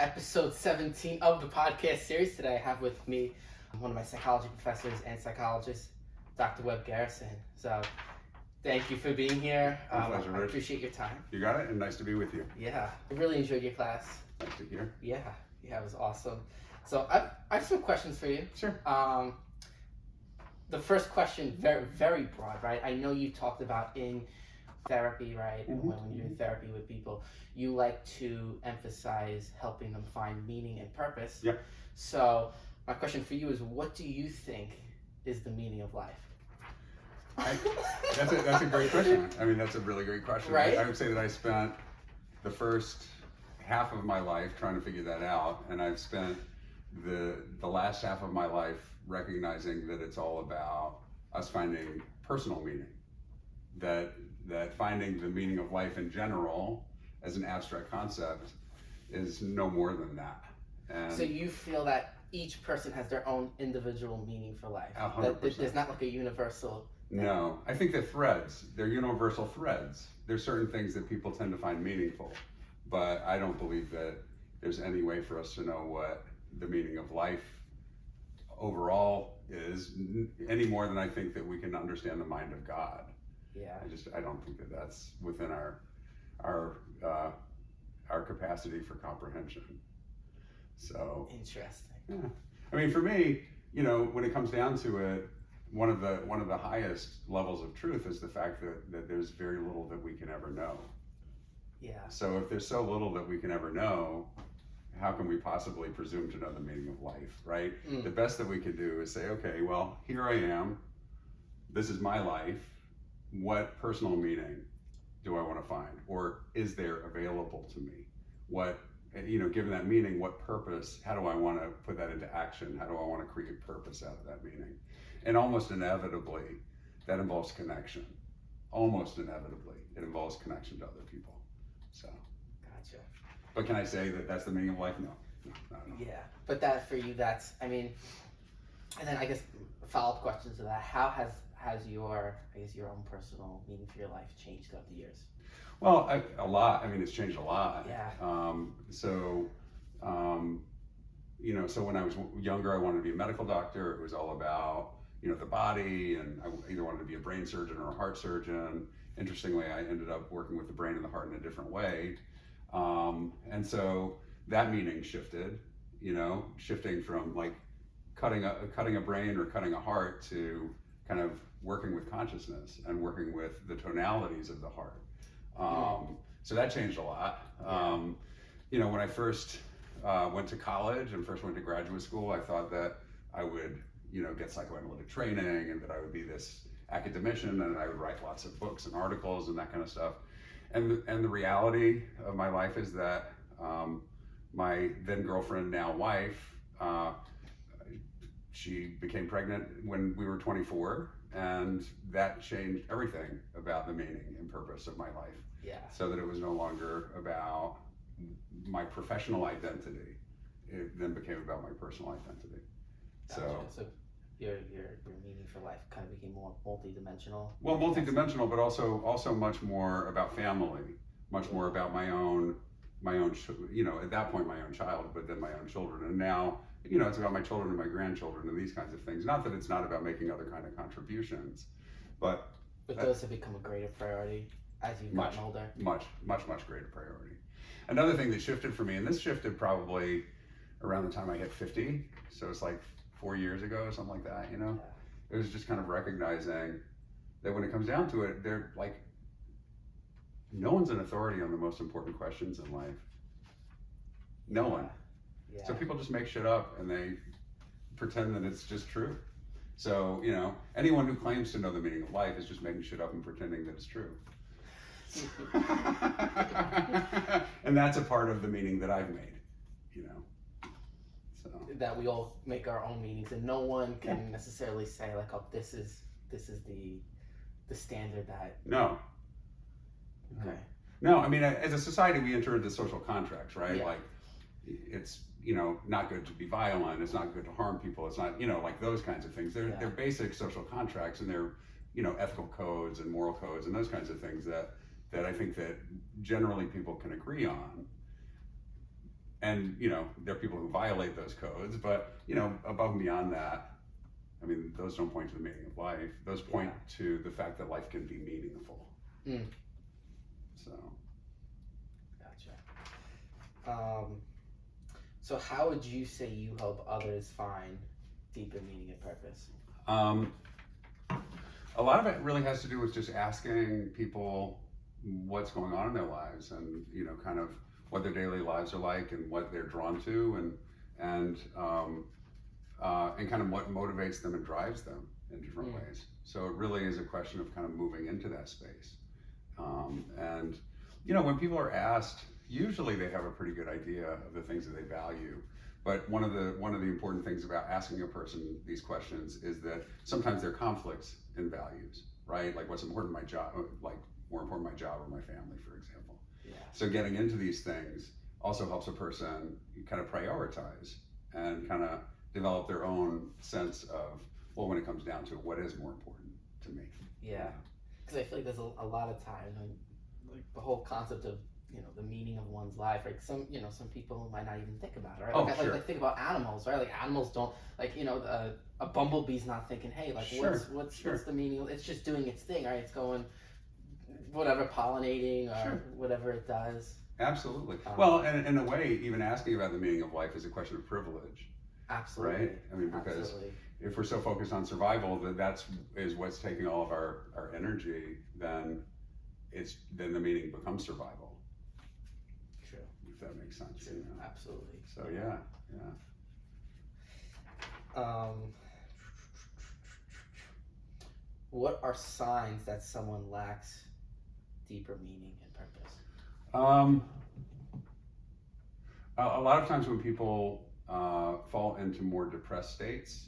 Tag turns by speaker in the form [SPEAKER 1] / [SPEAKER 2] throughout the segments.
[SPEAKER 1] episode 17 of the podcast series. Today I have with me one of my psychology professors and psychologist, Dr. Webb Garrison. So thank you for being here.
[SPEAKER 2] My pleasure,
[SPEAKER 1] I
[SPEAKER 2] Rich.
[SPEAKER 1] appreciate your time.
[SPEAKER 2] You got it, and nice to be with you.
[SPEAKER 1] Yeah, I really enjoyed your class.
[SPEAKER 2] Nice to hear.
[SPEAKER 1] Yeah, it was awesome. So I have some questions for you.
[SPEAKER 2] Sure.
[SPEAKER 1] The first question, very, very broad, right? I know you talked about in therapy, right?
[SPEAKER 2] Mm-hmm.
[SPEAKER 1] When you're doing therapy with people, you like to emphasize helping them find meaning and purpose.
[SPEAKER 2] Yep.
[SPEAKER 1] So my question for you is, what do you think is the meaning of life?
[SPEAKER 2] That's a great question. I mean, that's a really great question.
[SPEAKER 1] Right?
[SPEAKER 2] I would say that I spent the first half of my life trying to figure that out, and I've spent the last half of my life recognizing that it's all about us finding personal meaning. That finding the meaning of life in general as an abstract concept is no more than that. And
[SPEAKER 1] So you feel that each person has their own individual meaning for life?
[SPEAKER 2] 100%.
[SPEAKER 1] That there's not like a universal thing.
[SPEAKER 2] No, I think they're universal threads. There's certain things that people tend to find meaningful, but I don't believe that there's any way for us to know what the meaning of life overall is, any more than I think that we can understand the mind of God.
[SPEAKER 1] Yeah.
[SPEAKER 2] I don't think that that's within our capacity for comprehension. So
[SPEAKER 1] Interesting.
[SPEAKER 2] yeah, I mean, for me, when it comes down to it, one of the highest levels of truth is the fact that there's very little that we can ever know.
[SPEAKER 1] Yeah.
[SPEAKER 2] So if there's so little that we can ever know, how can we possibly presume to know the meaning of life, right?
[SPEAKER 1] Mm.
[SPEAKER 2] The best that we can do is say, okay, well, here I am. This is my life. What personal meaning do I want to find? Or is there available to me? Given that meaning, what purpose, how do I want to put that into action? How do I want to create purpose out of that meaning? And almost inevitably, that involves connection. Almost inevitably, it involves connection to other people. So,
[SPEAKER 1] Gotcha.
[SPEAKER 2] but can I say that that's the meaning of life? No, not at all.
[SPEAKER 1] Yeah, but that for you, and then I guess follow-up questions to that. How has your own personal meaning for your life changed throughout the years?
[SPEAKER 2] Well, a lot. I mean, it's changed a lot.
[SPEAKER 1] Yeah.
[SPEAKER 2] So when I was younger, I wanted to be a medical doctor. It was all about, the body, and I either wanted to be a brain surgeon or a heart surgeon. Interestingly, I ended up working with the brain and the heart in a different way. And so that meaning shifted, shifting from like cutting a brain or cutting a heart to kind of working with consciousness and working with the tonalities of the heart. So that changed a lot. When I first went to college and first went to graduate school, I thought that I would, get psychoanalytic training and that I would be this academician and I would write lots of books and articles and that kind of stuff. And the reality of my life is that my then girlfriend, now wife, she became pregnant when we were 24, and that changed everything about the meaning and purpose of my life.
[SPEAKER 1] Yeah.
[SPEAKER 2] So that it was no longer about my professional identity. It then became about my personal identity.
[SPEAKER 1] Gotcha. So your meaning for life kind of became more multidimensional.
[SPEAKER 2] Well, multidimensional, but also much more about family, much more about my own, at that point my own child, but then my own children, and now, it's about my children and my grandchildren and these kinds of things. Not that it's not about making other kind of contributions, but
[SPEAKER 1] those have become a greater priority as you've gotten older.
[SPEAKER 2] Much greater priority. Another thing that shifted for me, and this shifted probably around the time I hit 50, so it's like 4 years ago or something like that,
[SPEAKER 1] Yeah.
[SPEAKER 2] It was just kind of recognizing that when it comes down to it, they're like, no one's an authority on the most important questions in life. No one.
[SPEAKER 1] Yeah.
[SPEAKER 2] So people just make shit up and they pretend that it's just true. So, anyone who claims to know the meaning of life is just making shit up and pretending that it's true. And that's a part of the meaning that I've made, So
[SPEAKER 1] that we all make our own meanings, and no one can necessarily say like, oh, this is the standard that.
[SPEAKER 2] No.
[SPEAKER 1] Okay.
[SPEAKER 2] No, I mean, as a society, we enter into social contracts, right?
[SPEAKER 1] Yeah.
[SPEAKER 2] Like, it's not good to be violent. It's not good to harm people. It's not like those kinds of things. They're basic social contracts, and they're ethical codes and moral codes and those kinds of things that I think that generally people can agree on. and there are people who violate those codes, but above and beyond that, I mean, those don't point to the meaning of life. Those point to the fact that life can be meaningful. So.
[SPEAKER 1] Gotcha. So how would you say you help others find deeper meaning and purpose?
[SPEAKER 2] A lot of it really has to do with just asking people what's going on in their lives, and kind of what their daily lives are like, and what they're drawn to, and kind of what motivates them and drives them in different ways. So it really is a question of kind of moving into that space. And when people are asked, usually they have a pretty good idea of the things that they value. But one of the important things about asking a person these questions is that sometimes there are conflicts in values, right? Like, what's important in my job, like more important my job or my family, for example.
[SPEAKER 1] Yeah.
[SPEAKER 2] So getting into these things also helps a person kind of prioritize and kind of develop their own sense of, well, when it comes down to it, what is more important to me?
[SPEAKER 1] Yeah, because I feel like there's a lot of times when, like, the whole concept of the meaning of one's life, like some people might not even think about it, right? Like,
[SPEAKER 2] sure.
[SPEAKER 1] like think about animals, right? Like animals don't, like, a bumblebee's not thinking, hey, like, what's the meaning? It's just doing its thing, right? It's going whatever, pollinating or whatever it does.
[SPEAKER 2] Absolutely. Well, and in a way, even asking about the meaning of life is a question of privilege.
[SPEAKER 1] Absolutely.
[SPEAKER 2] Right? I mean, because if we're so focused on survival that is what's taking all of our energy, then the meaning becomes survival.
[SPEAKER 1] True.
[SPEAKER 2] If that makes sense.
[SPEAKER 1] True. Absolutely.
[SPEAKER 2] So yeah.
[SPEAKER 1] What are signs that someone lacks deeper meaning and purpose?
[SPEAKER 2] A lot of times when people fall into more depressed states,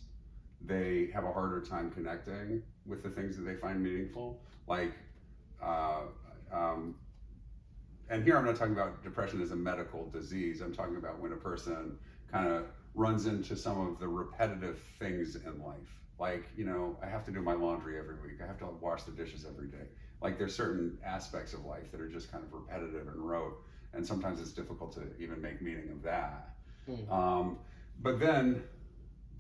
[SPEAKER 2] they have a harder time connecting with the things that they find meaningful. Like, and here I'm not talking about depression as a medical disease. I'm talking about when a person kind of runs into some of the repetitive things in life. Like, I have to do my laundry every week. I have to wash the dishes every day. Like, there's certain aspects of life that are just kind of repetitive and rote. And sometimes it's difficult to even make meaning of that. But then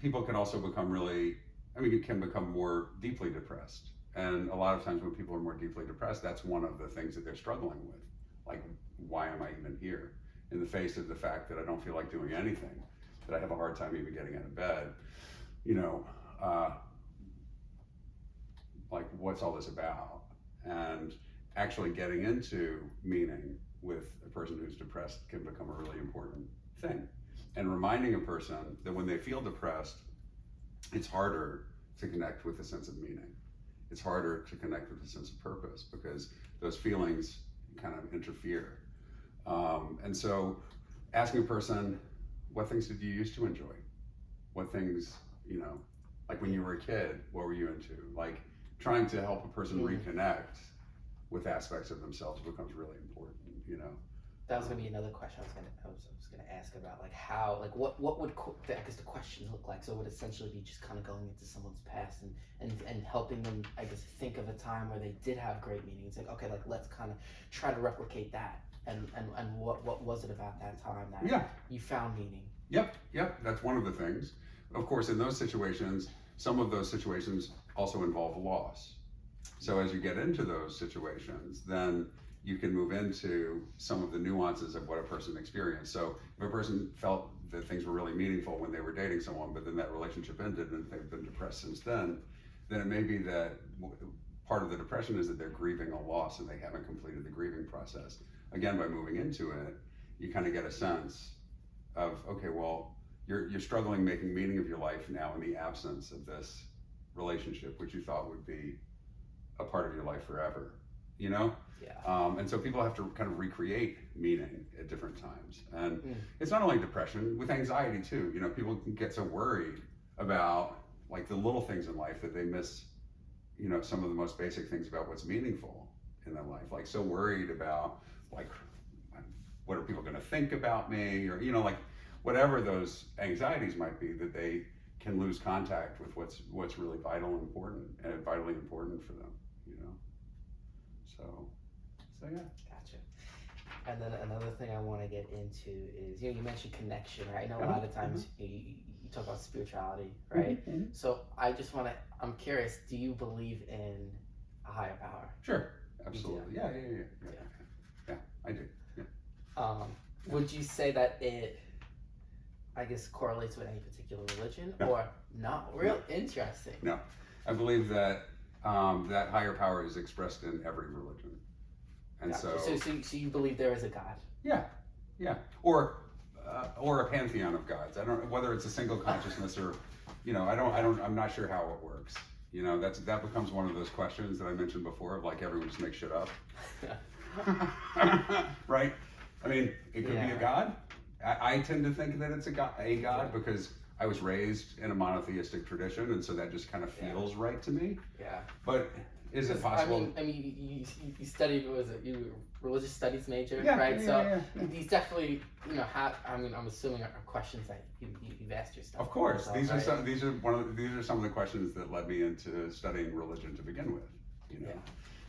[SPEAKER 2] people can also become can become more deeply depressed. And a lot of times when people are more deeply depressed, that's one of the things that they're struggling with. Like, why am I even here? In the face of the fact that I don't feel like doing anything, that I have a hard time even getting out of bed, like, what's all this about? And actually getting into meaning with a person who's depressed can become a really important thing. And reminding a person that when they feel depressed, it's harder to connect with a sense of meaning. It's harder to connect with a sense of purpose because those feelings kind of interfere. And so asking a person, what things did you used to enjoy? What things, like when you were a kid, what were you into? Like, trying to help a person reconnect with aspects of themselves becomes really important,
[SPEAKER 1] That was gonna be another question I was gonna ask about, like, how, like, what would I guess the question look like? So it would essentially be just kind of going into someone's past and helping them, I guess, think of a time where they did have great meaning. It's like, okay, like, let's kind of try to replicate that, and what was it about that time that you found meaning?
[SPEAKER 2] Yep, that's one of the things. Of course, in those situations, some of those situations also involve loss. So as you get into those situations, then you can move into some of the nuances of what a person experienced. So if a person felt that things were really meaningful when they were dating someone, but then that relationship ended and they've been depressed since then it may be that part of the depression is that they're grieving a loss and they haven't completed the grieving process. Again, by moving into it, you kind of get a sense of, okay, well, you're struggling making meaning of your life now in the absence of this relationship, which you thought would be a part of your life forever, Yeah. And so people have to kind of recreate meaning at different times. And it's not only depression, with anxiety too. People can get so worried about, like, the little things in life that they miss, some of the most basic things about what's meaningful in their life. Like, so worried about, like, what are people going to think about me, or like, whatever those anxieties might be, that they can lose contact with what's really vitally important for them. So yeah.
[SPEAKER 1] Gotcha. And then another thing I want to get into is, you mentioned connection, right? I know a lot of times you talk about spirituality, right?
[SPEAKER 2] Mm-hmm.
[SPEAKER 1] So I'm curious, do you believe in a higher power?
[SPEAKER 2] Sure, absolutely. Yeah, I do. Yeah.
[SPEAKER 1] Would you say that it, I guess, correlates with any particular religion,
[SPEAKER 2] No.
[SPEAKER 1] or not? Real interesting.
[SPEAKER 2] No, I believe that that higher power is expressed in every religion, and
[SPEAKER 1] Gotcha.
[SPEAKER 2] so
[SPEAKER 1] So you believe there is a God?
[SPEAKER 2] yeah, or a pantheon of gods. I don't whether it's a single consciousness or, I'm not sure how it works. That becomes one of those questions that I mentioned before of like everyone just makes shit up, right? I mean, it could be a god. I tend to think that it's a god because I was raised in a monotheistic tradition, and so that just kind of feels right to me.
[SPEAKER 1] Yeah.
[SPEAKER 2] But is it possible?
[SPEAKER 1] I mean, you studied, what was it? You were religious studies major,
[SPEAKER 2] Yeah,
[SPEAKER 1] right?
[SPEAKER 2] yeah.
[SPEAKER 1] These definitely, I'm assuming are questions that you've asked yourself.
[SPEAKER 2] Of course,
[SPEAKER 1] yourself,
[SPEAKER 2] these
[SPEAKER 1] right?
[SPEAKER 2] these are some of the questions that led me into studying religion to begin with.
[SPEAKER 1] Yeah.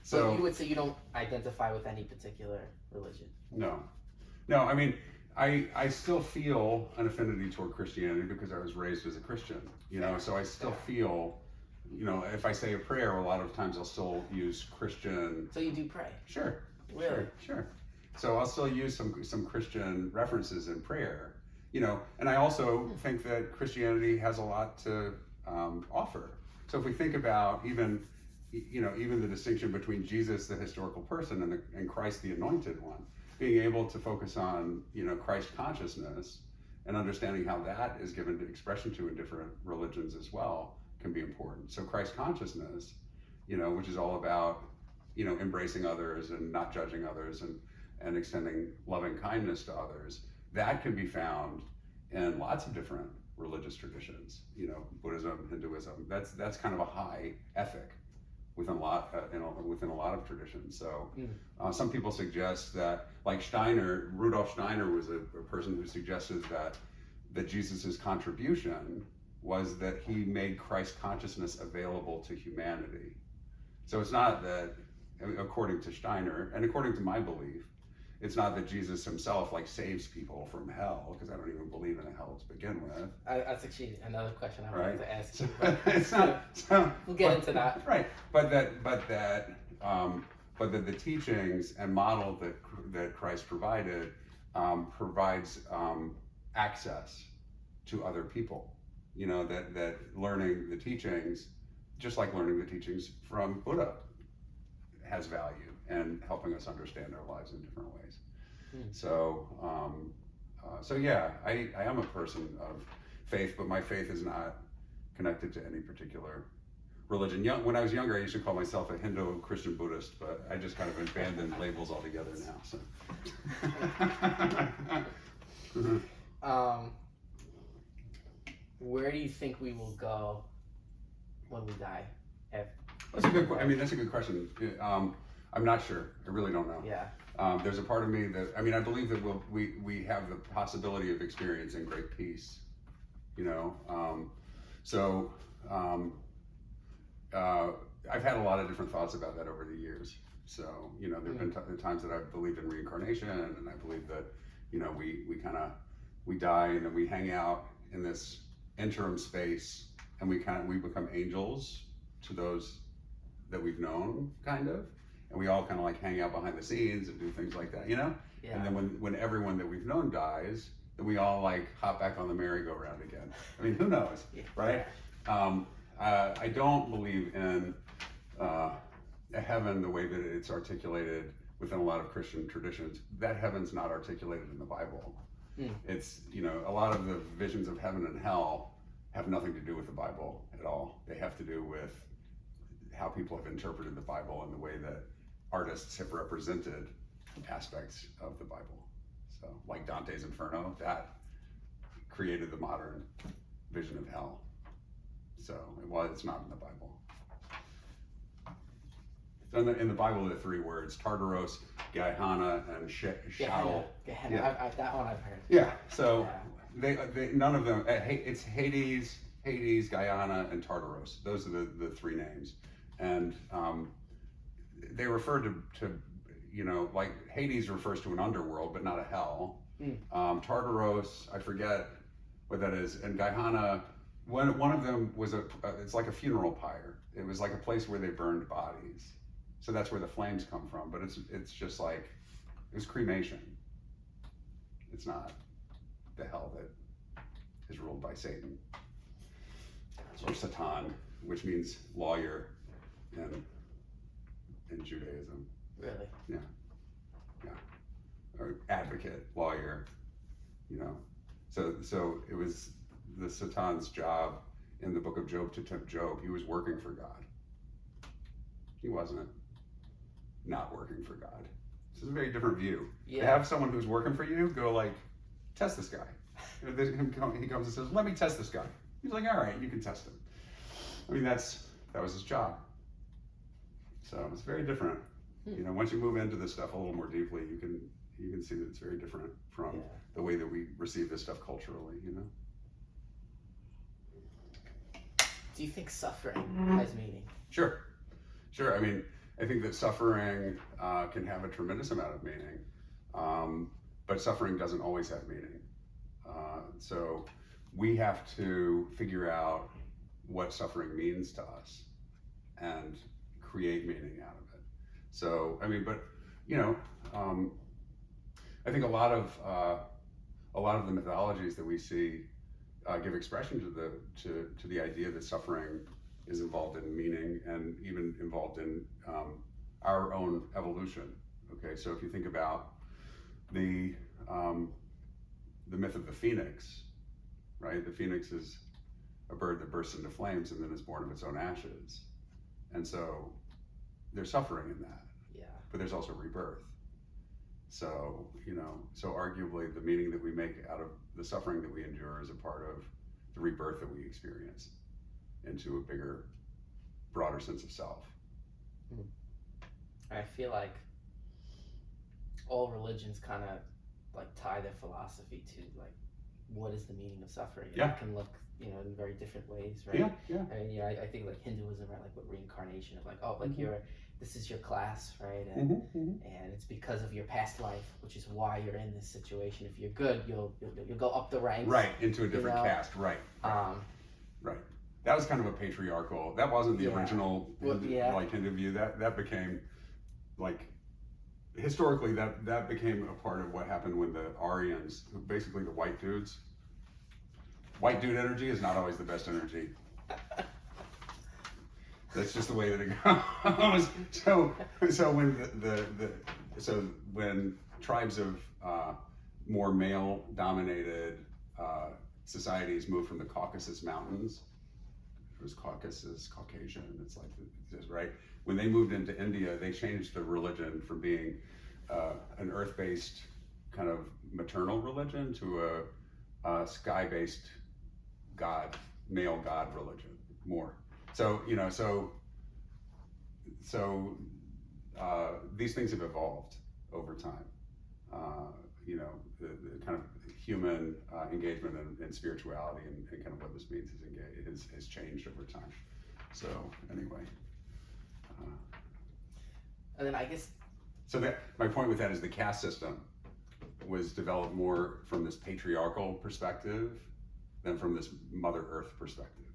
[SPEAKER 2] So
[SPEAKER 1] you would say you don't identify with any particular religion?
[SPEAKER 2] No. I mean, I still feel an affinity toward Christianity because I was raised as a Christian. So I still feel. If I say a prayer, a lot of times I'll still use Christian.
[SPEAKER 1] So you do pray?
[SPEAKER 2] Sure.
[SPEAKER 1] Really?
[SPEAKER 2] Sure. So I'll still use some Christian references in prayer. And I also think that Christianity has a lot to offer. So if we think about even the distinction between Jesus, the historical person, and Christ, the anointed one, being able to focus on Christ consciousness and understanding how that is given to expression to in different religions as well, can be important. So Christ consciousness, which is all about, embracing others and not judging others and extending loving kindness to others, that can be found in lots of different religious traditions. Buddhism, Hinduism. That's kind of a high ethic within a lot of traditions. So some people suggest that, like Rudolf Steiner was a person who suggested that Jesus's contribution was that he made Christ consciousness available to humanity. So it's not that, according to Steiner, and according to my belief, it's not that Jesus himself saves people from hell, because I don't even believe in a hell to begin with.
[SPEAKER 1] That's actually another question I wanted to ask you.
[SPEAKER 2] It's not.
[SPEAKER 1] We'll get into that.
[SPEAKER 2] Right, but that the teachings and model that Christ provided provides access to other people. That learning the teachings, just like learning the teachings from Buddha, has value and helping us understand our lives in different ways. So yeah, I am a person of faith, but my faith is not connected to any particular religion. When I was younger, I used to call myself a Hindu, Christian, Buddhist, but I just kind of abandoned labels altogether now. So.
[SPEAKER 1] Where do you think we will go when we die?
[SPEAKER 2] That's a good question. I'm not sure. I really don't know.
[SPEAKER 1] Yeah.
[SPEAKER 2] There's a part of me that, I believe that we have the possibility of experiencing great peace. I've had a lot of different thoughts about that over the years. So, there've been times that I've believed in reincarnation, and I believe that, we die and then we hang out in this interim space, and we become angels to those that we've known, kind of, and we all kind of hang out behind the scenes and do things like that, Yeah. And then when everyone that we've known dies, then we all hop back on the merry-go-round again. Who knows, right? I don't believe in a heaven the way that it's articulated within a lot of Christian traditions. That heaven's not articulated in the Bible. It's, a lot of the visions of heaven and hell have nothing to do with the Bible at all. They have to do with how people have interpreted the Bible and the way that artists have represented aspects of the Bible. So, like Dante's Inferno, that created the modern vision of hell. So, it's not in the Bible. In the Bible, there are 3 words: Tartaros, Gehenna, and Sheol.
[SPEAKER 1] Gehenna. Yeah. That one I've heard.
[SPEAKER 2] Yeah. So they none of them. It's Hades, Gehenna, and Tartaros. Those are the 3 names, and they refer to like Hades refers to an underworld, but not a hell.
[SPEAKER 1] Mm.
[SPEAKER 2] Tartaros, I forget what that is, and Gehenna. One of them was it's like a funeral pyre. It was like a place where they burned bodies. So that's where the flames come from. But it's just like, it was cremation. It's not the hell that is ruled by Satan or Satan, which means lawyer in Judaism.
[SPEAKER 1] Really?
[SPEAKER 2] Yeah. Or advocate, lawyer, So it was the Satan's job in the book of Job to tempt Job. He was working for God. He wasn't not working for God. This is a very different view.
[SPEAKER 1] Yeah.
[SPEAKER 2] To have someone who's working for you go like, test this guy. He comes and says, let me test this guy. He's like, all right, you can test him. I mean, that was his job. So it's very different. Once you move into this stuff a little more deeply, you can see that it's very different from the way that we receive this stuff culturally,
[SPEAKER 1] Do you think suffering has meaning?
[SPEAKER 2] Sure. I mean, I think that suffering can have a tremendous amount of meaning, but suffering doesn't always have meaning. So we have to figure out what suffering means to us and create meaning out of it. So, I mean, but I think a lot of the mythologies that we see give expression to the idea that suffering is involved in meaning and even involved in our own evolution. Okay, so if you think about the myth of the phoenix, right? The phoenix is a bird that bursts into flames and then is born of its own ashes, and so there's suffering in that.
[SPEAKER 1] Yeah.
[SPEAKER 2] But there's also rebirth. So, so arguably the meaning that we make out of the suffering that we endure is a part of the rebirth that we experience into a bigger, broader sense of self.
[SPEAKER 1] I feel like all religions kind of like tie their philosophy to like, what is the meaning of suffering? And it can look, in very different ways, right?
[SPEAKER 2] Yeah.
[SPEAKER 1] I mean, I think like Hinduism, right? Like with reincarnation of like, oh, like this is your class, right? And it's because of your past life, which is why you're in this situation. If you're good, you'll go up the ranks.
[SPEAKER 2] Right, into a different caste. Right. Right. That was kind of a patriarchal. That wasn't the original Hindu view. That became like historically that became a part of what happened when the Aryans, basically the white dudes. White dude energy is not always the best energy. That's just the way that it goes. So when tribes of more male-dominated societies moved from the Caucasus Mountains, it was Caucasian. It's like this, right? When they moved into India, they changed the religion from being an earth-based kind of maternal religion to a sky-based male god religion more. So these things have evolved over time. The kind of human engagement and spirituality and kind of what this means has changed over time. So anyway.
[SPEAKER 1] And then I guess.
[SPEAKER 2] So that my point with that is the caste system was developed more from this patriarchal perspective than from this Mother Earth perspective.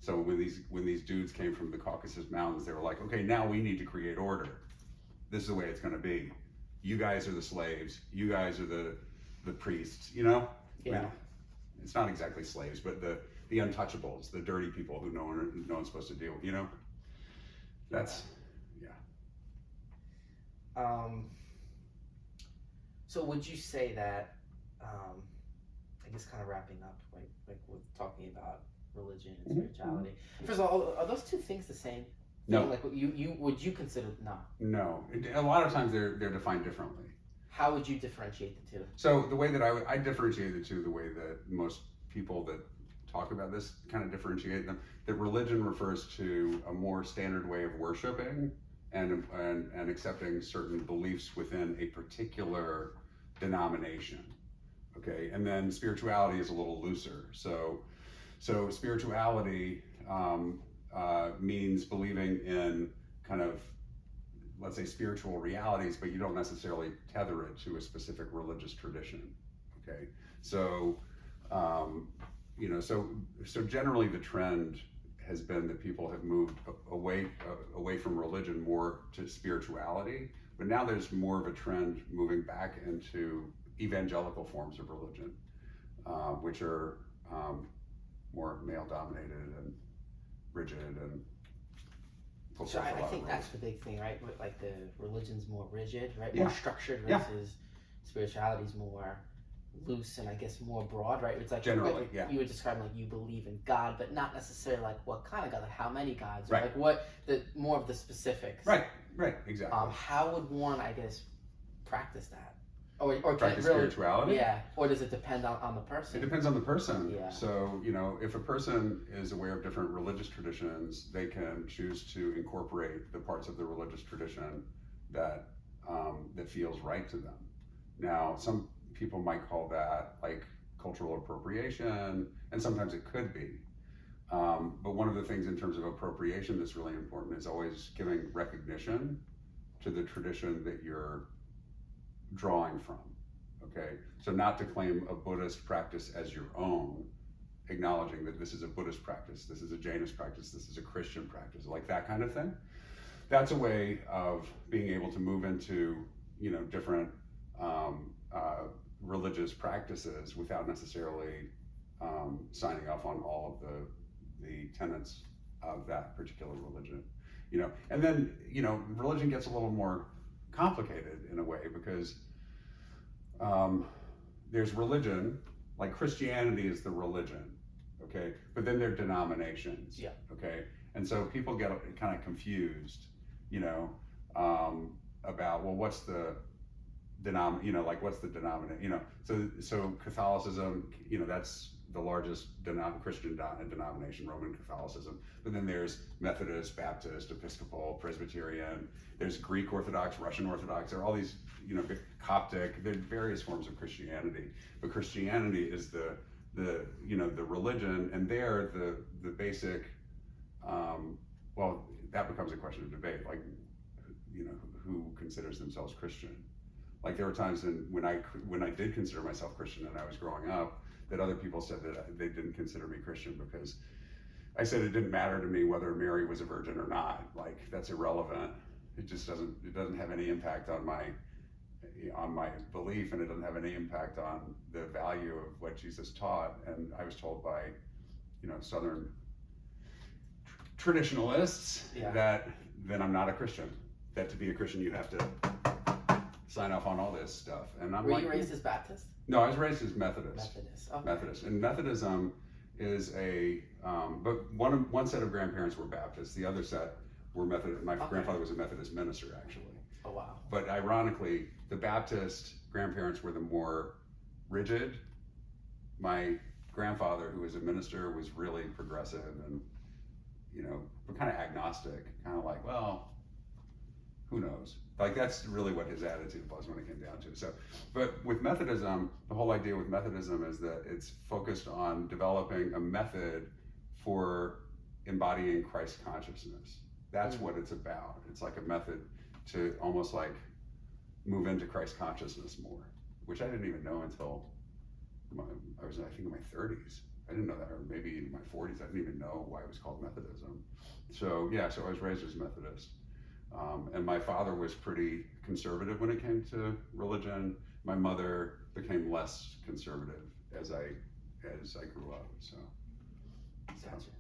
[SPEAKER 2] So when these dudes came from the Caucasus Mountains, they were like, okay, now we need to create order. This is the way it's going to be. You guys are the slaves. You guys are the priests.
[SPEAKER 1] Yeah.
[SPEAKER 2] I mean, it's not exactly slaves, but the untouchables, the dirty people who no one's supposed to deal with. That's
[SPEAKER 1] So would you say that? I guess kind of wrapping up, like with talking about religion and spirituality. First of all, are those two things the same?
[SPEAKER 2] No.
[SPEAKER 1] Like you would you consider no?
[SPEAKER 2] No. A lot of times they're defined differently.
[SPEAKER 1] How would you differentiate the two?
[SPEAKER 2] So the way that I differentiate the two, the way that most people that talk about this kind of differentiate them, that religion refers to a more standard way of worshiping and accepting certain beliefs within a particular denomination. Okay, and then spirituality is a little looser. So spirituality means believing in kind of let's say, spiritual realities, but you don't necessarily tether it to a specific religious tradition. Okay, so so generally the trend has been that people have moved away from religion more to spirituality, but now there's more of a trend moving back into evangelical forms of religion, which are more male dominated and rigid and
[SPEAKER 1] so I think that's the big thing, right? Like the religion's more rigid, right?
[SPEAKER 2] Yeah.
[SPEAKER 1] More structured versus spirituality's more loose and I guess more broad, right? It's like
[SPEAKER 2] generally,
[SPEAKER 1] like
[SPEAKER 2] yeah.
[SPEAKER 1] You were describing like you believe in God, but not necessarily like what kind of God, like how many gods,
[SPEAKER 2] Right.
[SPEAKER 1] Like what the more of the specifics.
[SPEAKER 2] Right, exactly.
[SPEAKER 1] How would one, I guess, practice that? Or can
[SPEAKER 2] Practice
[SPEAKER 1] it really,
[SPEAKER 2] spirituality?
[SPEAKER 1] Yeah. Or does it depend on the person?
[SPEAKER 2] It depends on the person.
[SPEAKER 1] Yeah.
[SPEAKER 2] So, if a person is aware of different religious traditions, they can choose to incorporate the parts of the religious tradition that that feels right to them. Now, some people might call that like cultural appropriation, and sometimes it could be. But one of the things in terms of appropriation that's really important is always giving recognition to the tradition that you're drawing from. Okay, so not to claim a Buddhist practice as your own, acknowledging that this is a Buddhist practice, this is a Jainist practice, this is a Christian practice, like that kind of thing. That's a way of being able to move into different religious practices without necessarily signing off on all of the tenets of that particular religion. And then religion gets a little more complicated in a way because there's religion, like Christianity is the religion, okay? But then there are denominations,
[SPEAKER 1] Yeah.
[SPEAKER 2] Okay? And so people get kind of confused, about, well, what's the what's the denomination, so Catholicism, that's the largest Christian denomination, Roman Catholicism. But then there's Methodist, Baptist, Episcopal, Presbyterian, there's Greek Orthodox, Russian Orthodox, there are all these, Coptic, there are various forms of Christianity. But Christianity is the religion, and there the basic, well, that becomes a question of debate, like, who considers themselves Christian. Like there were times when I did consider myself Christian and I was growing up, that other people said that they didn't consider me Christian because I said it didn't matter to me whether Mary was a virgin or not. Like that's irrelevant. It doesn't have any impact on my belief, and it doesn't have any impact on the value of what Jesus taught. And I was told by, Southern traditionalists that then I'm not a Christian. That to be a Christian you have to sign off on all this stuff. And I'm
[SPEAKER 1] Were you raised as Baptist?
[SPEAKER 2] No, I was raised as Methodist.
[SPEAKER 1] Okay.
[SPEAKER 2] Methodist. And Methodism is but one set of grandparents were Baptist, the other set were Methodist. My grandfather was a Methodist minister, actually.
[SPEAKER 1] Oh, wow.
[SPEAKER 2] But ironically, the Baptist grandparents were the more rigid. My grandfather, who was a minister, was really progressive and, but kind of agnostic, kind of like, well, who knows? Like that's really what his attitude was when it came down to it. So, but with Methodism, the whole idea with Methodism is that it's focused on developing a method for embodying Christ consciousness. That's what it's about. It's like a method to almost like move into Christ consciousness more, which I didn't even know until I was, I think, in my 30s. I didn't know that, or maybe in my 40s. I didn't even know why it was called Methodism. So yeah, so I was raised as Methodist. And my father was pretty conservative when it came to religion. My mother became less conservative as I grew up. So.
[SPEAKER 1] Gotcha.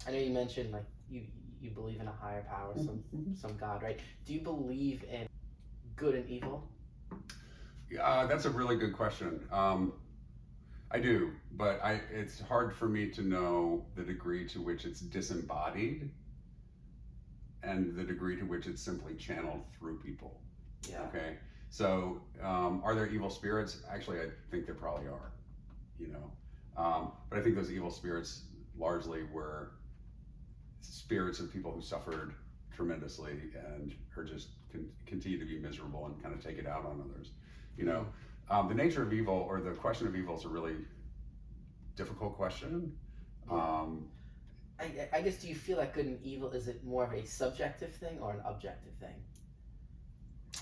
[SPEAKER 1] I know you mentioned like you believe in a higher power, some God, right? Do you believe in good and evil?
[SPEAKER 2] That's a really good question. I do, but it's hard for me to know the degree to which it's disembodied and the degree to which it's simply channeled through people.
[SPEAKER 1] Yeah.
[SPEAKER 2] Okay. So, are there evil spirits? Actually, I think there probably are. But I think those evil spirits largely were spirits of people who suffered tremendously and are just continue to be miserable and kind of take it out on others. The nature of evil, or the question of evil, is a really difficult question.
[SPEAKER 1] I guess, do you feel like good and evil, is it more of a subjective thing or an objective thing?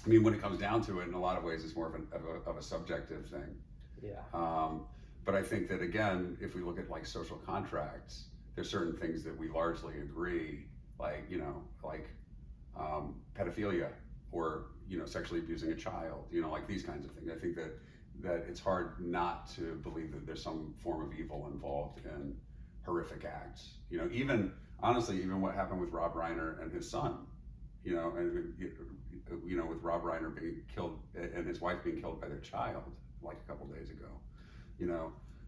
[SPEAKER 2] I mean, when it comes down to it, in a lot of ways, it's more of a subjective thing.
[SPEAKER 1] Yeah.
[SPEAKER 2] But I think that, again, if we look at like social contracts, there's certain things that we largely agree, like, like pedophilia, or, sexually abusing a child, like these kinds of things. I think that it's hard not to believe that there's some form of evil involved in horrific acts. Even, honestly, even what happened with Rob Reiner and his son, and with Rob Reiner being killed and his wife being killed by their child like a couple days ago,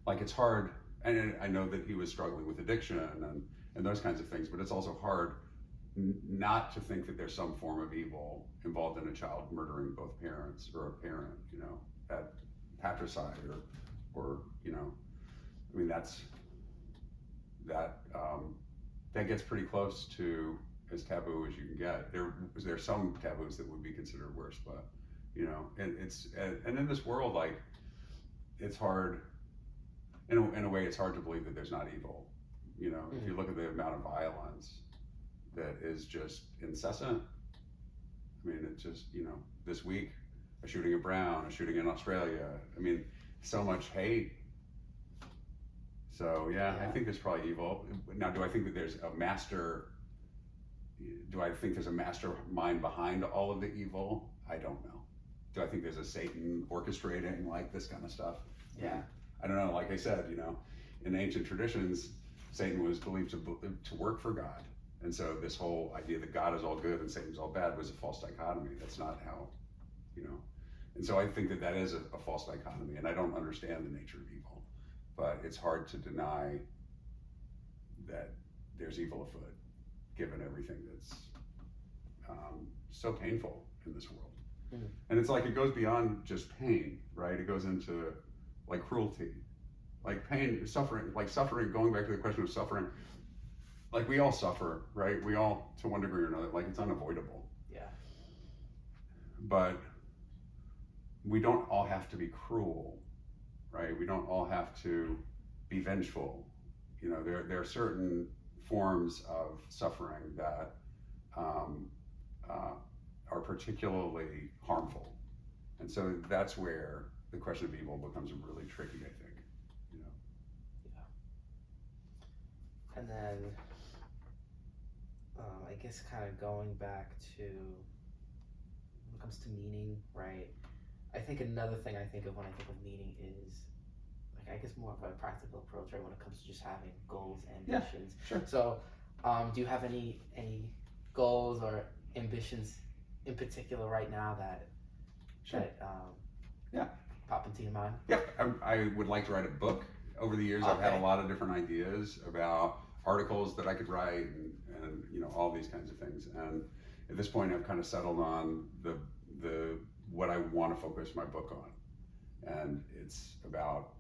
[SPEAKER 2] like it's hard. And I know that he was struggling with addiction and those kinds of things, but it's also hard not to think that there's some form of evil involved in a child murdering both parents, or a parent, at patricide, or I mean, that gets pretty close to as taboo as you can get. There's some taboos that would be considered worse, but and in this world, like, it's hard. In a way, it's hard to believe that there's not evil. If you look at the amount of violence that is just incessant. I mean, it's just, this week, a shooting in Brown, a shooting in Australia. I mean, so much hate. So yeah, I think there's probably evil. Now, do I think that there's a mastermind behind all of the evil? I don't know. Do I think there's a Satan orchestrating like this kind of stuff?
[SPEAKER 1] Yeah.
[SPEAKER 2] I don't know. Like I said, in ancient traditions, Satan was believed to work for God. And so this whole idea that God is all good and Satan's all bad was a false dichotomy. That's not how, And so I think that is a false dichotomy, and I don't understand the nature of evil. But it's hard to deny that there's evil afoot, given everything that's so painful in this world.
[SPEAKER 1] Mm.
[SPEAKER 2] And it's like, it goes beyond just pain, right? It goes into like cruelty, like pain, suffering, going back to the question of suffering. Like, we all suffer, right? We all, to one degree or another, like, it's unavoidable.
[SPEAKER 1] Yeah.
[SPEAKER 2] But we don't all have to be cruel, right? We don't all have to be vengeful. There are certain forms of suffering that are particularly harmful. And so that's where the question of evil becomes really tricky, I think.
[SPEAKER 1] Yeah. And then, I guess, kind of going back to when it comes to meaning, right? I think another thing I think of when I think of meaning is, like, I guess, more of a practical approach, right? When it comes to just having goals, ambitions.
[SPEAKER 2] Yeah, sure.
[SPEAKER 1] So, do you have any goals or ambitions in particular right now that pop into your mind?
[SPEAKER 2] Yeah, I would like to write a book. Over the years, I've had a lot of different ideas about articles that I could write, and all these kinds of things. And at this point, I've kind of settled on the what I want to focus my book on. And it's about,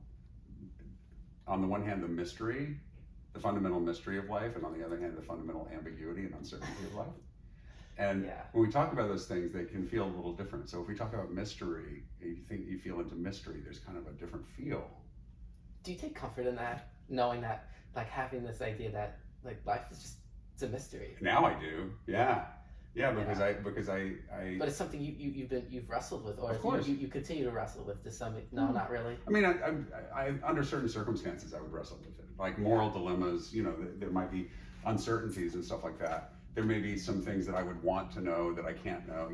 [SPEAKER 2] on the one hand, the mystery, the fundamental mystery of life, and on the other hand, the fundamental ambiguity and uncertainty of life. And when we talk about those things, they can feel a little different. So if we talk about mystery, you feel into mystery, there's kind of a different feel.
[SPEAKER 1] Do you take comfort in that, knowing that, like, having this idea that, like, life is just, it's a mystery?
[SPEAKER 2] Now I do, yeah, because I.
[SPEAKER 1] But it's something you've wrestled with, or
[SPEAKER 2] of course
[SPEAKER 1] you continue to wrestle with to some. No, not really.
[SPEAKER 2] I mean, I under certain circumstances, I would wrestle with it, like moral dilemmas. There might be uncertainties and stuff like that. There may be some things that I would want to know that I can't know.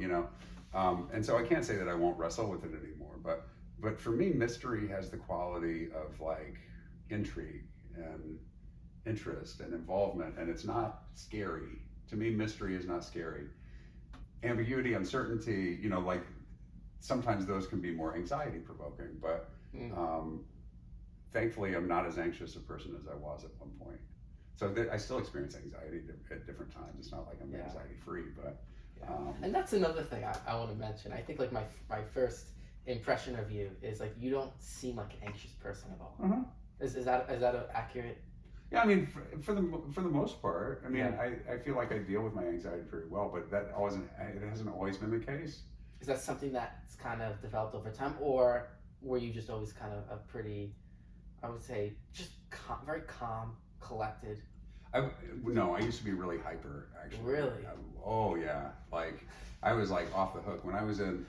[SPEAKER 2] And so I can't say that I won't wrestle with it anymore. But for me, mystery has the quality of, like, intrigue and interest and involvement, and it's not scary. To me, mystery is not scary. Ambiguity, uncertainty, like, sometimes those can be more anxiety provoking, but thankfully I'm not as anxious a person as I was at one point. So I still experience anxiety at different times. It's not like I'm anxiety free, but.
[SPEAKER 1] And that's another thing I want to mention. I think, like, my first impression of you is, like, you don't seem like an anxious person at all.
[SPEAKER 2] Uh-huh.
[SPEAKER 1] Is that accurate?
[SPEAKER 2] Yeah, I mean, for the most part, I mean, I feel like I deal with my anxiety pretty well, but it hasn't always been the case.
[SPEAKER 1] Is that something that's kind of developed over time, or were you just always kind of a pretty, I would say, just very calm, collected?
[SPEAKER 2] No, I used to be really hyper, actually.
[SPEAKER 1] Really?
[SPEAKER 2] Oh yeah, like I was like off the hook when I was in.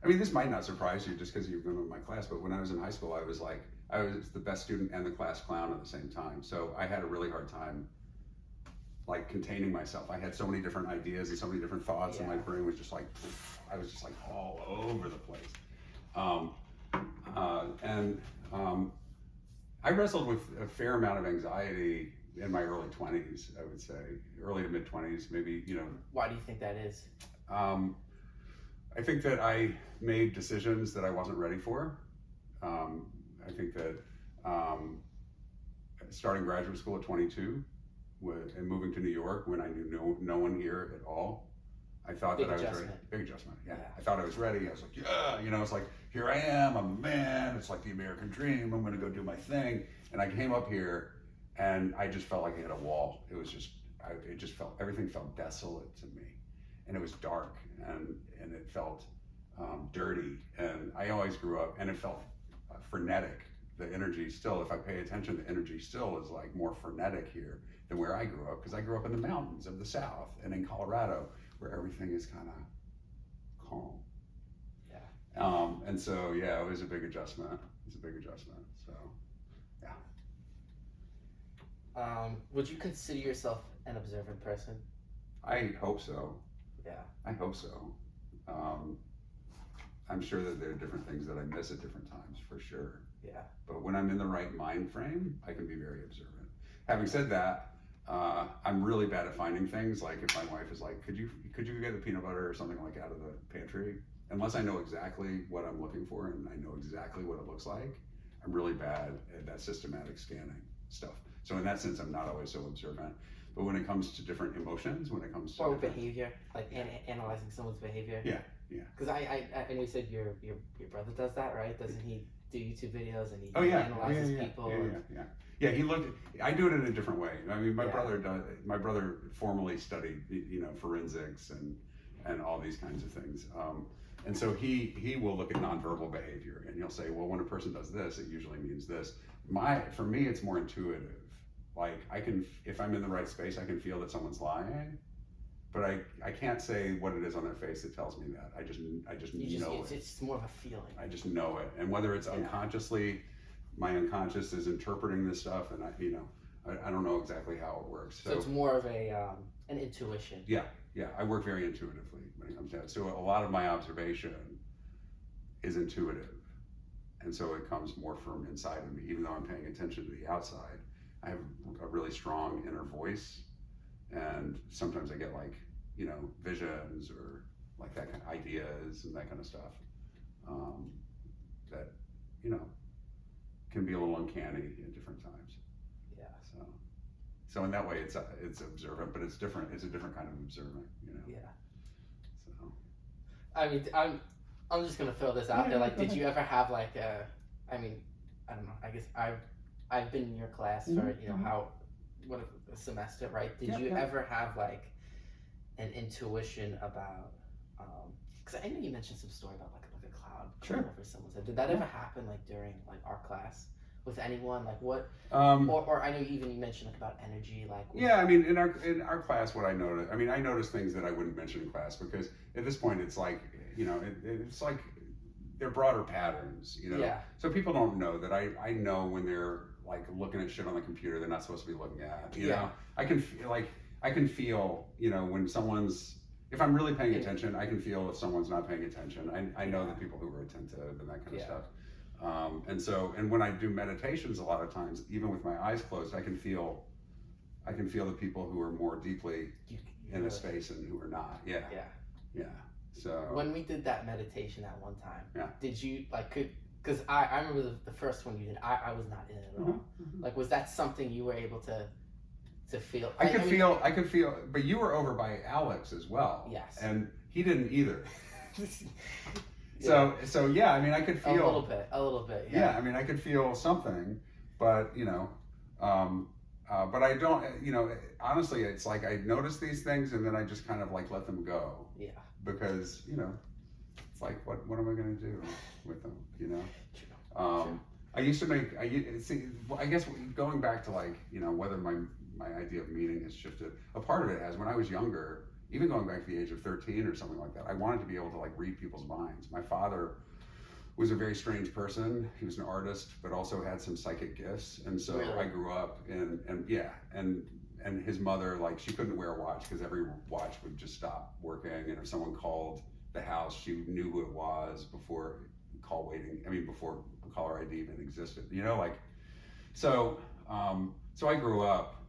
[SPEAKER 2] I mean, this might not surprise you just because you've been in my class, but when I was in high school, I was the best student and the class clown at the same time. So I had a really hard time like containing myself. I had so many different ideas and so many different thoughts, and my brain was just like, I was just like all over the place. Um, and I wrestled with a fair amount of anxiety in my early 20s, I would say, early to mid 20s, maybe, you know.
[SPEAKER 1] Why do you think that is?
[SPEAKER 2] I think that I made decisions that I wasn't ready for. I think that starting graduate school at 22 and moving to New York when I knew no one here at all, I thought
[SPEAKER 1] Big
[SPEAKER 2] that I was
[SPEAKER 1] adjustment.
[SPEAKER 2] ready. Big adjustment, yeah. I thought I was ready. I was like, yeah, you know, it's like, here I am, I'm a man. It's like the American dream. I'm going to go do my thing. And I came up here and I just felt like I hit a wall. It was just, everything felt desolate to me. And it was dark and it felt dirty. And I always grew up, and it felt frenetic. The energy still, if I pay attention, the energy still is like more frenetic here than where I grew up, because I grew up in the mountains of the South and in Colorado, where everything is kind of calm. Yeah. And so, yeah, it was a big adjustment. So, yeah.
[SPEAKER 1] Would you consider yourself an observant person?
[SPEAKER 2] I hope so.
[SPEAKER 1] Yeah.
[SPEAKER 2] I hope so. I'm sure that there are different things that I miss at different times, for sure.
[SPEAKER 1] Yeah.
[SPEAKER 2] But when I'm in the right mind frame, I can be very observant. Having said that, I'm really bad at finding things. Like if my wife is like, could you get the peanut butter or something like out of the pantry? Unless I know exactly what I'm looking for and I know exactly what it looks like, I'm really bad at that systematic scanning stuff. So in that sense, I'm not always so observant. But when it comes to different emotions, when it comes to
[SPEAKER 1] behavior, like analyzing someone's behavior.
[SPEAKER 2] Yeah.
[SPEAKER 1] Because I know you said your brother does that, right? Doesn't he do YouTube videos and he analyzes people?
[SPEAKER 2] Yeah, I do it in a different way. I mean, my brother formally studied, you know, forensics and all these kinds of things. And so he will look at nonverbal behavior and he'll say, well, when a person does this, it usually means this. For me, it's more intuitive. Like if I'm in the right space, I can feel that someone's lying, but I can't say what it is on their face that tells me that. I just know it.
[SPEAKER 1] It's more of a feeling.
[SPEAKER 2] I just know it. And whether it's unconsciously, my unconscious is interpreting this stuff, and I don't know exactly how it works.
[SPEAKER 1] So it's more of an intuition.
[SPEAKER 2] Yeah. I work very intuitively when it comes to that. So a lot of my observation is intuitive, and so it comes more from inside of me. Even though I'm paying attention to the outside, I have a really strong inner voice, and sometimes I get like, you know, visions or like that kind of ideas and that kind of stuff that, you know, can be a little uncanny at different times.
[SPEAKER 1] Yeah.
[SPEAKER 2] So in that way, it's observant, but it's different. It's a different kind of observant, you know.
[SPEAKER 1] Yeah.
[SPEAKER 2] So.
[SPEAKER 1] I mean, I'm just gonna throw this out there. Like, did you ever have like I mean, I don't know. I guess I've been in your class for a semester, right? Did you ever have like an intuition about? Because I know you mentioned some story about like a cloud coming over someone's head. Did that ever happen like during like our class with anyone? Like what? Or I know you mentioned like about energy, like.
[SPEAKER 2] Yeah, I mean, in our class, what I noticed. I mean, I noticed things that I wouldn't mention in class because at this point, it's like, you know, it's like they're broader patterns, you know.
[SPEAKER 1] Yeah.
[SPEAKER 2] So people don't know that I know when they're like looking at shit on the computer they're not supposed to be looking at. You know, I can feel, you know, when someone's. If I'm really paying attention, I can feel if someone's not paying attention. I know the people who are attentive and that kind of stuff. And when I do meditations, a lot of times, even with my eyes closed, I can feel the people who are more deeply in a space and who are not. Yeah. So
[SPEAKER 1] when we did that meditation at one time, did you because I remember the first one you did, I was not in it at all. Like, was that something you were able to feel?
[SPEAKER 2] I could feel, but you were over by Alex as well.
[SPEAKER 1] Yes.
[SPEAKER 2] And he didn't either. So yeah, I mean, I could feel
[SPEAKER 1] a little bit.
[SPEAKER 2] Yeah, I mean, I could feel something, but you know, but I don't. You know, honestly, it's like I notice these things and then I just kind of like let them go.
[SPEAKER 1] Yeah.
[SPEAKER 2] Because you know, it's like what am I going to do with them? You know.
[SPEAKER 1] True.
[SPEAKER 2] I used to make. I guess going back to like, you know, whether my my idea of meaning has shifted. A part of it has, when I was younger, even going back to the age of 13 or something like that, I wanted to be able to like read people's minds. My father was a very strange person. He was an artist, but also had some psychic gifts. And so
[SPEAKER 1] Really?
[SPEAKER 2] I grew up and his mother, like, she couldn't wear a watch because every watch would just stop working. And if someone called the house, she knew who it was before before caller ID even existed, like, so I grew up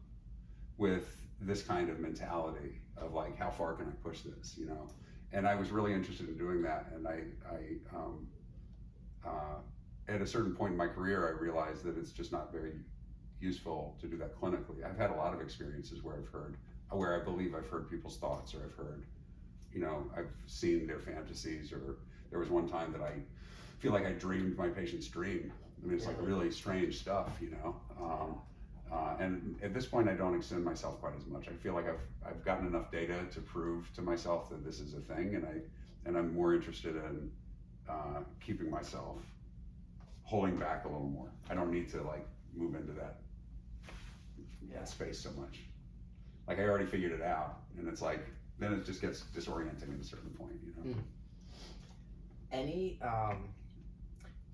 [SPEAKER 2] with this kind of mentality of like, how far can I push this, and I was really interested in doing that. And at a certain point in my career, I realized that it's just not very useful to do that clinically. I've had a lot of experiences where I believe I've heard people's thoughts, or I've heard, I've seen their fantasies, or there was one time that I feel like I dreamed my patient's dream. I mean, it's like really strange stuff, and at this point, I don't extend myself quite as much. I feel like I've gotten enough data to prove to myself that this is a thing, and I'm more interested in keeping myself, holding back a little more. I don't need to like move into that space so much. Like, I already figured it out, and it's like, then it just gets disorienting at a certain point,
[SPEAKER 1] Any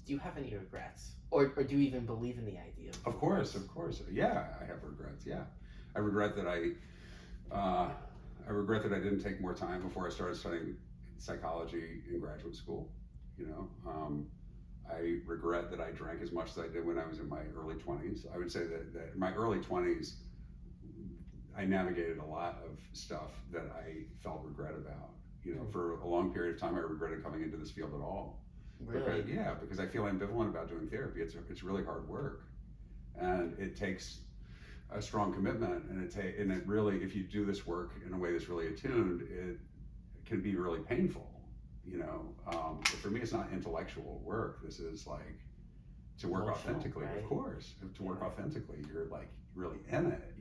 [SPEAKER 1] do you have any regrets, or do you even believe in the idea
[SPEAKER 2] Of course. Yeah, I have regrets. Yeah, I regret that I didn't take more time before I started studying psychology in graduate school. I regret that I drank as much as I did when I was in my early 20s. I would say that in my early 20s, I navigated a lot of stuff that I felt regret about. For a long period of time, I regretted coming into this field at all.
[SPEAKER 1] Really?
[SPEAKER 2] Because I feel ambivalent about doing therapy. It's really hard work, and it takes a strong commitment, and it really, if you do this work in a way that's really attuned, it can be really painful. For me, it's not intellectual work. This is like to work
[SPEAKER 1] Emotional,
[SPEAKER 2] authentically.
[SPEAKER 1] right?
[SPEAKER 2] Of course, to work authentically, you're like really in it.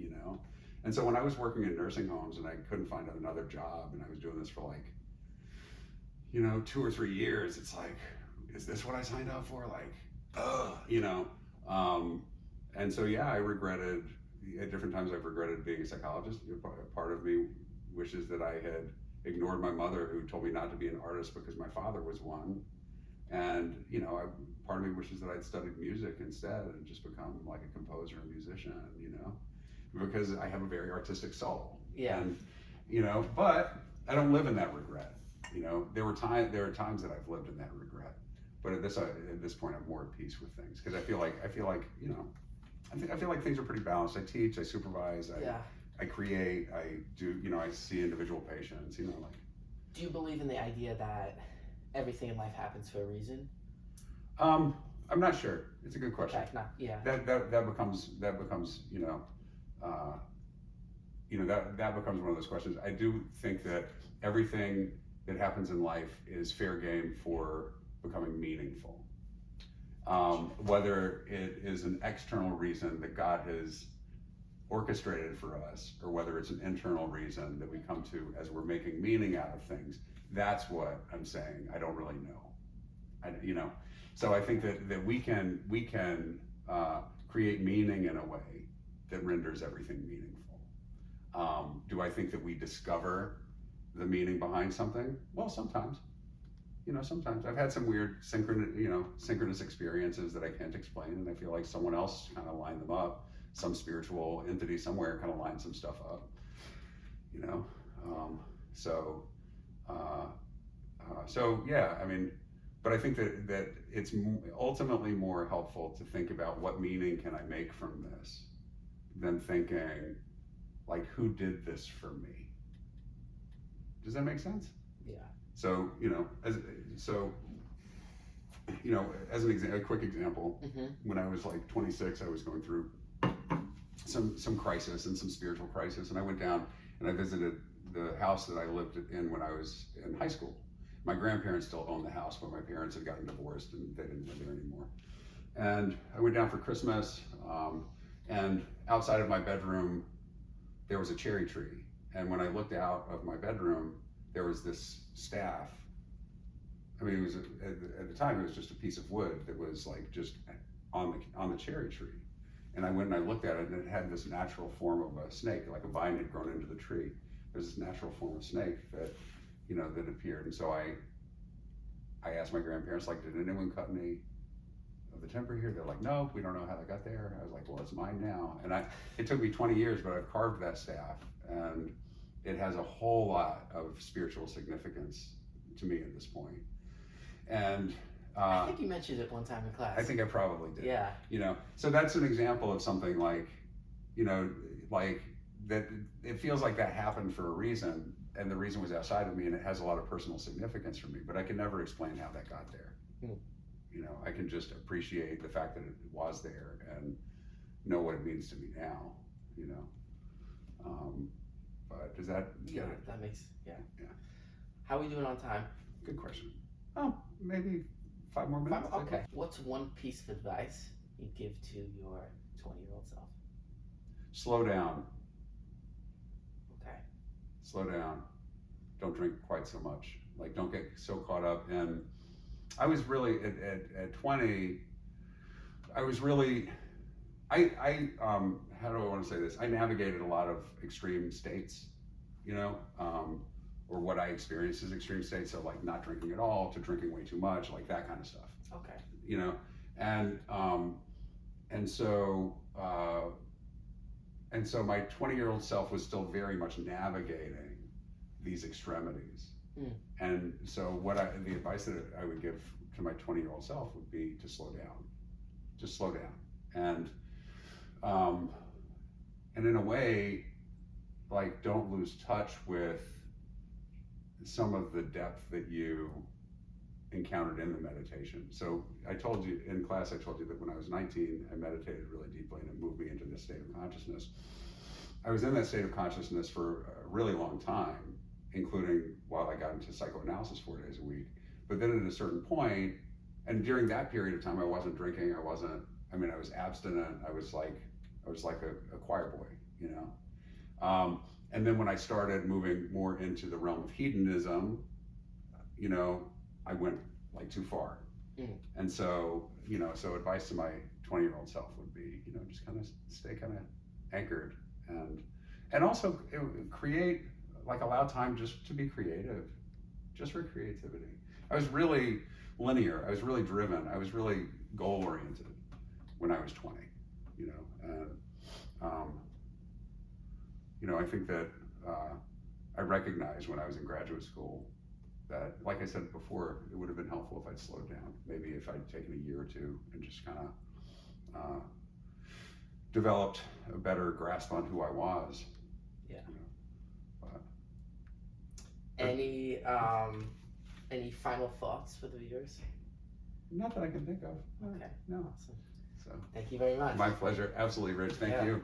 [SPEAKER 2] And so when I was working in nursing homes and I couldn't find another job, and I was doing this for like 2 or 3 years, it's like, is this what I signed up for? Like, and so I regretted, at different times I've regretted being a psychologist. Part of me wishes that I had ignored my mother, who told me not to be an artist because my father was one. And part of me wishes that I'd studied music instead and just become like a composer and musician, because I have a very artistic soul.
[SPEAKER 1] Yeah.
[SPEAKER 2] And but I don't live in that regret. There are times that I've lived in that regret, but at this point, I'm more at peace with things, because I feel like I feel like things are pretty balanced. I teach, I supervise, I create, I do, I see individual patients, like.
[SPEAKER 1] Do you believe in the idea that everything in life happens for a reason?
[SPEAKER 2] I'm not sure. It's a good question.
[SPEAKER 1] Okay,
[SPEAKER 2] That becomes that becomes one of those questions. I do think that everything that happens in life is fair game for becoming meaningful. Whether it is an external reason that God has orchestrated for us, or whether it's an internal reason that we come to as we're making meaning out of things, that's what I'm saying. I don't really know. So I think that we can create meaning in a way that renders everything meaningful. Do I think that we discover the meaning behind something? Well, sometimes. Sometimes I've had some weird synchronous experiences that I can't explain, and I feel like someone else kind of lined them up. Some spiritual entity somewhere kind of lined some stuff up. But I think that it's ultimately more helpful to think about what meaning can I make from this, than thinking like, who did this for me? Does that make sense?
[SPEAKER 1] Yeah.
[SPEAKER 2] So as a quick example, when I was like 26, I was going through some crisis and some spiritual crisis, and I went down and I visited the house that I lived in when I was in high school. My grandparents still owned the house, but my parents had gotten divorced and they didn't live there anymore. And I went down for Christmas, and outside of my bedroom, there was a cherry tree. And when I looked out of my bedroom, there was this staff. I mean, it was at the time, it was just a piece of wood that was like just on the cherry tree. And I went and I looked at it, and it had this natural form of a snake, like a vine had grown into the tree. There's this natural form of snake that, that appeared. And so I asked my grandparents, like, did anyone cut any of the timber here? They're like, no, we don't know how that got there. I was like, well, it's mine now. And it took me 20 years, but I've carved that staff, and it has a whole lot of spiritual significance to me at this point. And
[SPEAKER 1] I think you mentioned it one time in class.
[SPEAKER 2] I think I probably did.
[SPEAKER 1] Yeah.
[SPEAKER 2] So that's an example of something like, like that. It feels like that happened for a reason, and the reason was outside of me, and it has a lot of personal significance for me. But I can never explain how that got there. I can just appreciate the fact that it was there and know what it means to me now. But does that?
[SPEAKER 1] Yeah, that makes
[SPEAKER 2] Yeah.
[SPEAKER 1] How are we doing on time?
[SPEAKER 2] Good question. Oh, maybe 5 more minutes.
[SPEAKER 1] Okay. What's one piece of advice you give to your 20-year-old self?
[SPEAKER 2] Slow down.
[SPEAKER 1] Okay.
[SPEAKER 2] Slow down. Don't drink quite so much. Like, don't get so caught up in. I was really at 20. I was really. How do I want to say this? I navigated a lot of extreme states, or what I experienced as extreme states. So like not drinking at all to drinking way too much, like that kind of stuff.
[SPEAKER 1] Okay.
[SPEAKER 2] And so my 20-year-old self was still very much navigating these extremities. And so the advice that I would give to my 20-year-old self would be to slow down. Just slow down. And in a way, like, don't lose touch with some of the depth that you encountered in the meditation. So I told you in class, that when I was 19, I meditated really deeply, and it moved me into this state of consciousness. I was in that state of consciousness for a really long time, including while I got into psychoanalysis 4 days a week. But then at a certain point, and during that period of time, I wasn't drinking, I was abstinent, I was like a choir boy, and then when I started moving more into the realm of hedonism, I went like too far. And so, so advice to my 20-year-old self would be, just kind of stay kind of anchored, and also create, like, allow time just to be creative, just for creativity. I was really linear, I was really driven, I was really goal oriented when I was 20, and I think that I recognized when I was in graduate school that, like I said before, it would have been helpful if I'd slowed down. Maybe if I'd taken a year or two and just kind of developed a better grasp on who I was.
[SPEAKER 1] Yeah.
[SPEAKER 2] But
[SPEAKER 1] any final thoughts for the viewers?
[SPEAKER 2] Not that I can think of.
[SPEAKER 1] Okay.
[SPEAKER 2] No.
[SPEAKER 1] Awesome.
[SPEAKER 2] So
[SPEAKER 1] Thank you very much.
[SPEAKER 2] my pleasure. Absolutely, Rich. Thank you.